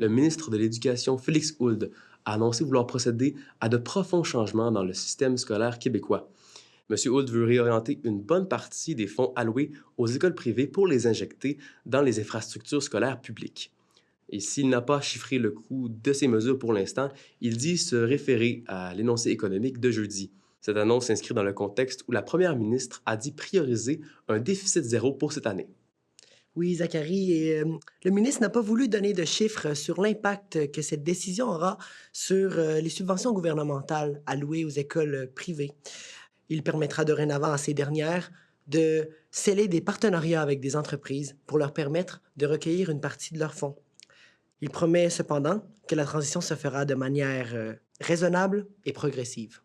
le ministre de l'Éducation, Félix Hould, a annoncé vouloir procéder à de profonds changements dans le système scolaire québécois. M. Hould veut réorienter une bonne partie des fonds alloués aux écoles privées pour les injecter dans les infrastructures scolaires publiques. Et s'il n'a pas chiffré le coût de ces mesures pour l'instant, il dit se référer à l'énoncé économique de jeudi. Cette annonce s'inscrit dans le contexte où la première ministre a dit prioriser un déficit zéro pour cette année. Oui, Zachary, le ministre n'a pas voulu donner de chiffres sur l'impact que cette décision aura sur les subventions gouvernementales allouées aux écoles privées. Il permettra dorénavant à ces dernières de sceller des partenariats avec des entreprises pour leur permettre de recueillir une partie de leurs fonds. Il promet cependant que la transition se fera de manière raisonnable et progressive.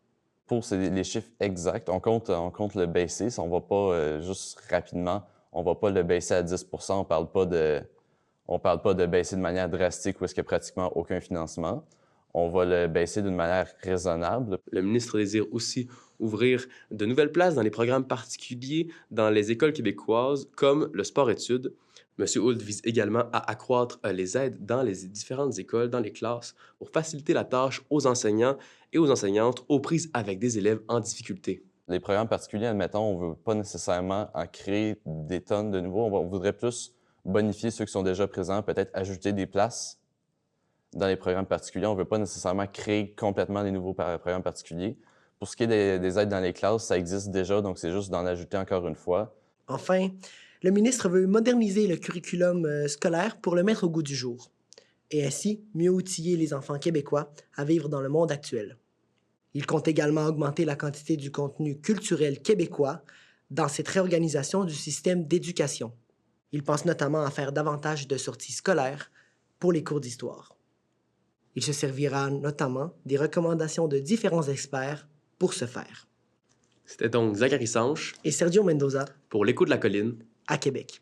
Pour les chiffres exacts, on compte le baisser. On ne va pas juste rapidement, on ne va pas le baisser à 10 on ne parle pas de baisser de manière drastique où est-ce qu'il n'y a pratiquement aucun financement. On va le baisser d'une manière raisonnable. Le ministre désire aussi ouvrir de nouvelles places dans les programmes particuliers dans les écoles québécoises, comme le sport-études. M. Hould vise également à accroître les aides dans les différentes écoles, dans les classes, pour faciliter la tâche aux enseignants et aux enseignantes aux prises avec des élèves en difficulté. Les programmes particuliers, admettons, on ne veut pas nécessairement en créer des tonnes de nouveaux. On voudrait plus bonifier ceux qui sont déjà présents, peut-être ajouter des places dans les programmes particuliers. On ne veut pas nécessairement créer complètement des nouveaux programmes particuliers. Pour ce qui est des aides dans les classes, ça existe déjà, donc c'est juste d'en ajouter encore une fois. Enfin, le ministre veut moderniser le curriculum scolaire pour le mettre au goût du jour et ainsi mieux outiller les enfants québécois à vivre dans le monde actuel. Il compte également augmenter la quantité du contenu culturel québécois dans cette réorganisation du système d'éducation. Il pense notamment à faire davantage de sorties scolaires pour les cours d'histoire. Il se servira notamment des recommandations de différents experts pour ce faire. C'était donc Zachary Sanche Et Sergio Mendoza pour l'Écho de la colline à Québec.